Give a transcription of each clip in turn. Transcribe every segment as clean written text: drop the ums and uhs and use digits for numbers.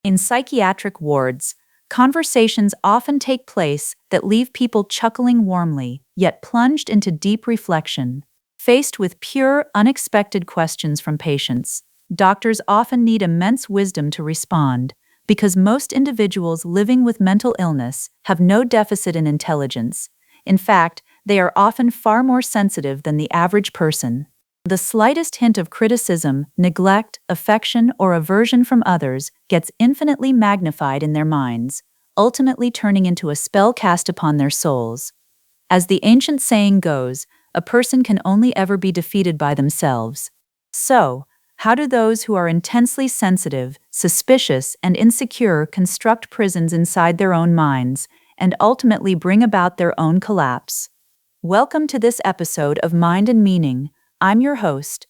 In psychiatric wards, conversations often take place that leave people chuckling warmly, yet plunged into deep reflection. Faced with pure, unexpected questions from patients, doctors often need immense wisdom to respond, because most individuals living with mental illness have no deficit in intelligence. In fact, they are often far more sensitive than the average person. The slightest hint of criticism, neglect, affection, or aversion from others gets infinitely magnified in their minds, ultimately turning into a spell cast upon their souls. As the ancient saying goes, a person can only ever be defeated by themselves. So, how do those who are intensely sensitive, suspicious, and insecure construct prisons inside their own minds and ultimately bring about their own collapse? Welcome to this episode of Mind and Meaning. I'm your host.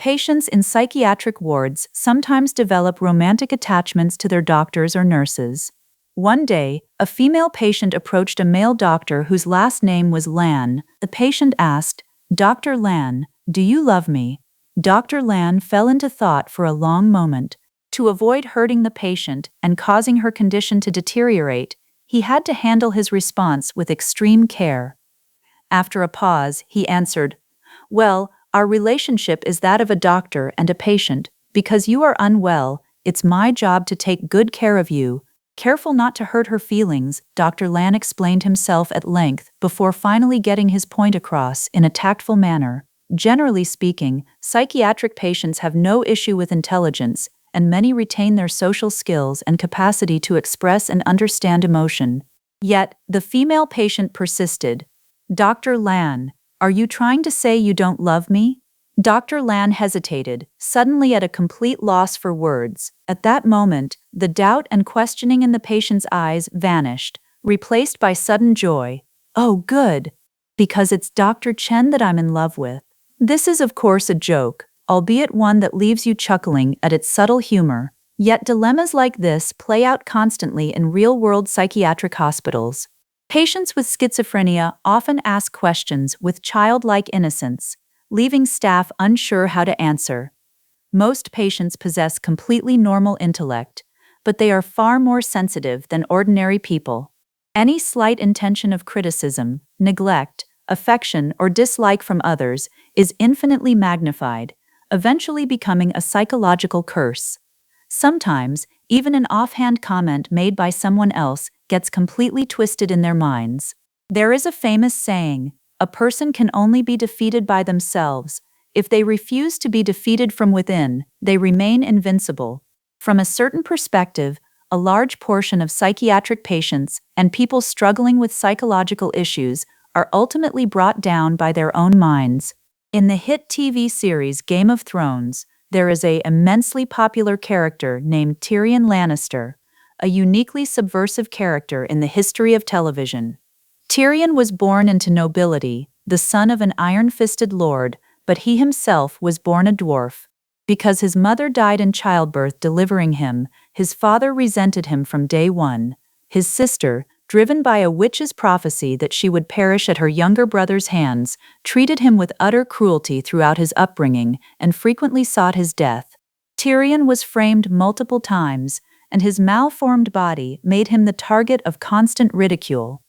Patients in psychiatric wards sometimes develop romantic attachments to their doctors or nurses. One day, a female patient approached a male doctor whose last name was Lan. The patient asked, "Dr. Lan, do you love me?" Dr. Lan fell into thought for a long moment. To avoid hurting the patient and causing her condition to deteriorate, he had to handle his response with extreme care. After a pause, he answered, "Well, our relationship is that of a doctor and a patient. Because you are unwell, it's my job to take good care of you." Careful not to hurt her feelings, Dr. Lan explained himself at length before finally getting his point across in a tactful manner. Generally speaking, psychiatric patients have no issue with intelligence, and many retain their social skills and capacity to express and understand emotion. Yet, the female patient persisted. "Dr. Lan, are you trying to say you don't love me?" Dr. Lan hesitated, suddenly at a complete loss for words. At that moment, the doubt and questioning in the patient's eyes vanished, replaced by sudden joy. "Oh, good! Because it's Dr. Chen that I'm in love with." This is of course a joke, albeit one that leaves you chuckling at its subtle humor. Yet dilemmas like this play out constantly in real-world psychiatric hospitals. Patients with schizophrenia often ask questions with childlike innocence, leaving staff unsure how to answer. Most patients possess completely normal intellect, but they are far more sensitive than ordinary people. Any slight intention of criticism, neglect, affection, or dislike from others is infinitely magnified, eventually becoming a psychological curse. Sometimes, even an offhand comment made by someone else gets completely twisted in their minds. There is a famous saying, "A person can only be defeated by themselves. If they refuse to be defeated from within, they remain invincible." From a certain perspective, a large portion of psychiatric patients and people struggling with psychological issues are ultimately brought down by their own minds. In the hit TV series Game of Thrones, there is an immensely popular character named Tyrion Lannister, a uniquely subversive character in the history of television. Tyrion was born into nobility, the son of an iron-fisted lord, but he himself was born a dwarf. Because his mother died in childbirth delivering him, his father resented him from day one. His sister, driven by a witch's prophecy that she would perish at her younger brother's hands, treated him with utter cruelty throughout his upbringing and frequently sought his death. Tyrion was framed multiple times, and his malformed body made him the target of constant ridicule.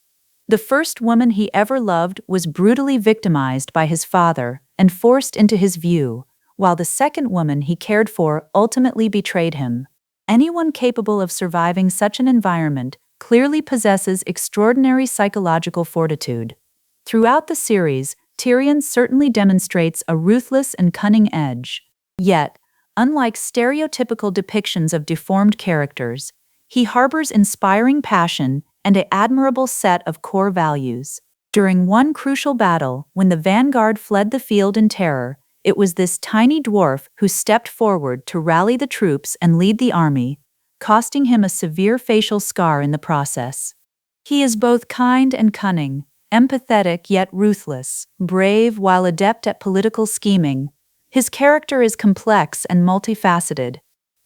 The first woman he ever loved was brutally victimized by his father and forced into his view, while the second woman he cared for ultimately betrayed him. Anyone capable of surviving such an environment clearly possesses extraordinary psychological fortitude. Throughout the series, Tyrion certainly demonstrates a ruthless and cunning edge. Yet, unlike stereotypical depictions of deformed characters, he harbors inspiring passion and an admirable set of core values. During one crucial battle, when the vanguard fled the field in terror, it was this tiny dwarf who stepped forward to rally the troops and lead the army, costing him a severe facial scar in the process. He is both kind and cunning, empathetic yet ruthless, brave while adept at political scheming. His character is complex and multifaceted.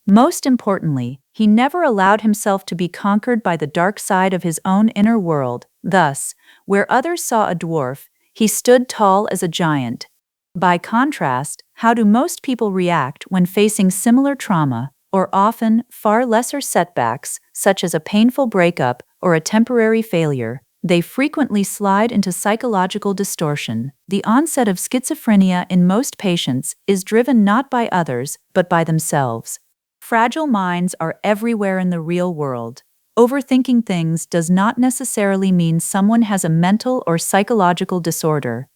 Most importantly, he never allowed himself to be conquered by the dark side of his own inner world. Thus, where others saw a dwarf, he stood tall as a giant. By contrast, how do most people react when facing similar trauma? or often far lesser setbacks, such as a painful breakup or a temporary failure, they frequently slide into psychological distortion. The onset of schizophrenia in most patients is driven not by others, but by themselves. Fragile minds are everywhere in the real world. Overthinking things does not necessarily mean someone has a mental or psychological disorder.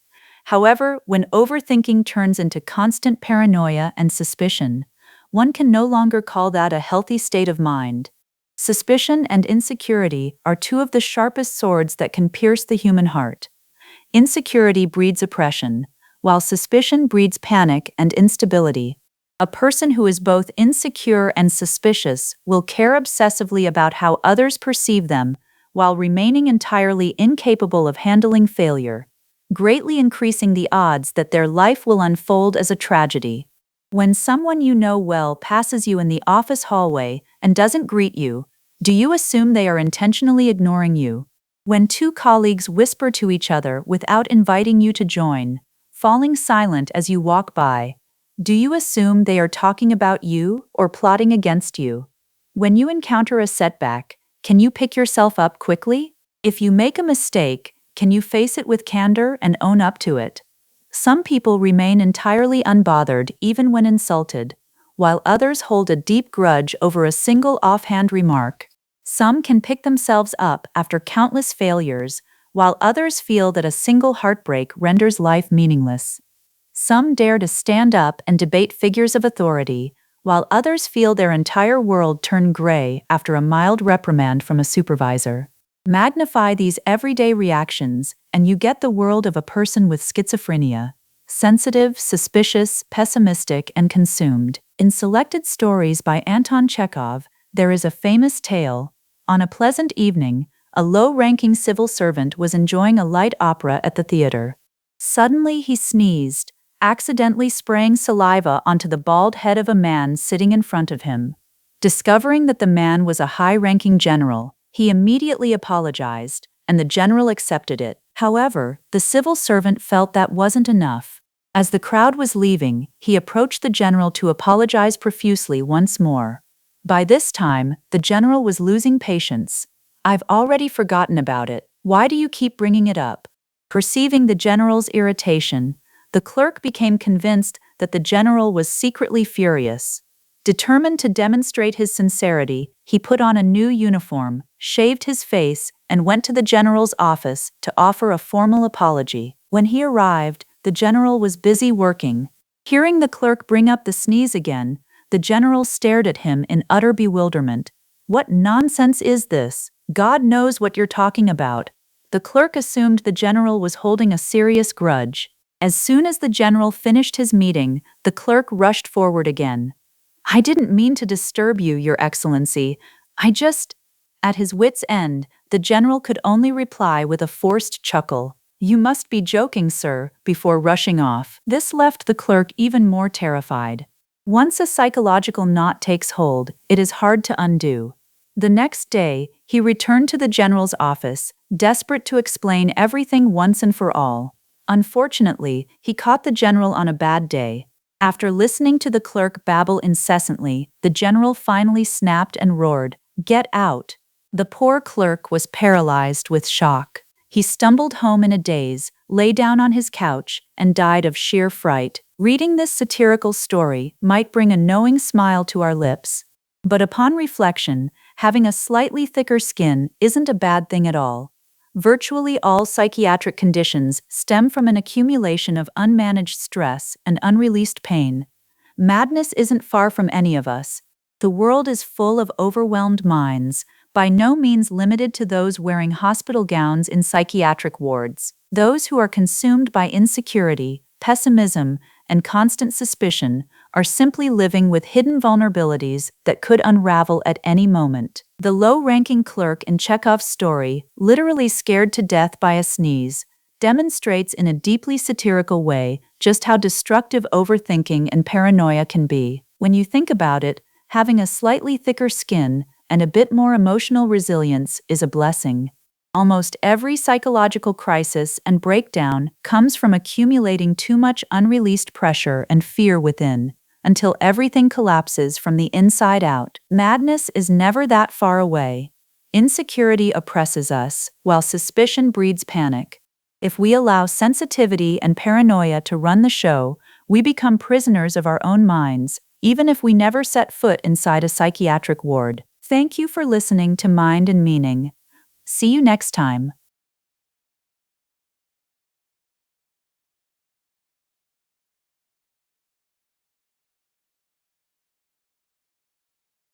However, when overthinking turns into constant paranoia and suspicion, one can no longer call that a healthy state of mind. Suspicion and insecurity are two of the sharpest swords that can pierce the human heart. Insecurity breeds oppression, while suspicion breeds panic and instability. A person who is both insecure and suspicious will care obsessively about how others perceive them, while remaining entirely incapable of handling failure, greatly increasing the odds that their life will unfold as a tragedy. When someone you know well passes you in the office hallway and doesn't greet you, do you assume they are intentionally ignoring you? When two colleagues whisper to each other without inviting you to join, falling silent as you walk by, do you assume they are talking about you or plotting against you? When you encounter a setback, can you pick yourself up quickly? If you make a mistake, can you face it with candor and own up to it? Some people remain entirely unbothered even when insulted, while others hold a deep grudge over a single offhand remark. Some can pick themselves up after countless failures, while others feel that a single heartbreak renders life meaningless. Some dare to stand up and debate figures of authority, while others feel their entire world turn gray after a mild reprimand from a supervisor. Magnify these everyday reactions, and you get the world of a person with schizophrenia: sensitive, suspicious, pessimistic, and consumed. In selected stories by Anton Chekhov, there is a famous tale. On a pleasant evening, a low-ranking civil servant was enjoying a light opera at the theater. Suddenly he sneezed, accidentally spraying saliva onto the bald head of a man sitting in front of him. Discovering that the man was a high-ranking general, he immediately apologized, and the general accepted it. However, the civil servant felt that wasn't enough. As the crowd was leaving, he approached the general to apologize profusely once more. By this time, the general was losing patience. "I've already forgotten about it. Why do you keep bringing it up?" Perceiving the general's irritation, the clerk became convinced that the general was secretly furious. Determined to demonstrate his sincerity, he put on a new uniform, shaved his face, and went to the general's office to offer a formal apology. When he arrived, the general was busy working. Hearing the clerk bring up the sneeze again, the general stared at him in utter bewilderment. "What nonsense is this? God knows what you're talking about." The clerk assumed the general was holding a serious grudge. As soon as the general finished his meeting, the clerk rushed forward again. "I didn't mean to disturb you, Your Excellency. I just—" At his wit's end, the general could only reply with a forced chuckle. "You must be joking, sir," before rushing off. This left the clerk even more terrified. Once a psychological knot takes hold, it is hard to undo. The next day, he returned to the general's office, desperate to explain everything once and for all. Unfortunately, he caught the general on a bad day. After listening to the clerk babble incessantly, the general finally snapped and roared, "Get out!" The poor clerk was paralyzed with shock. He stumbled home in a daze, lay down on his couch, and died of sheer fright. Reading this satirical story might bring a knowing smile to our lips. But upon reflection, having a slightly thicker skin isn't a bad thing at all. Virtually all psychiatric conditions stem from an accumulation of unmanaged stress and unreleased pain. Madness isn't far from any of us. The world is full of overwhelmed minds, by no means limited to those wearing hospital gowns in psychiatric wards. Those who are consumed by insecurity, pessimism, and constant suspicion are simply living with hidden vulnerabilities that could unravel at any moment. The low-ranking clerk in Chekhov's story, literally scared to death by a sneeze, demonstrates in a deeply satirical way just how destructive overthinking and paranoia can be. When you think about it, having a slightly thicker skin and a bit more emotional resilience is a blessing. Almost every psychological crisis and breakdown comes from accumulating too much unreleased pressure and fear within. until everything collapses from the inside out. Madness is never that far away. Insecurity oppresses us, while suspicion breeds panic. If we allow sensitivity and paranoia to run the show, we become prisoners of our own minds, even if we never set foot inside a psychiatric ward. Thank you for listening to Mind and Meaning. See you next time.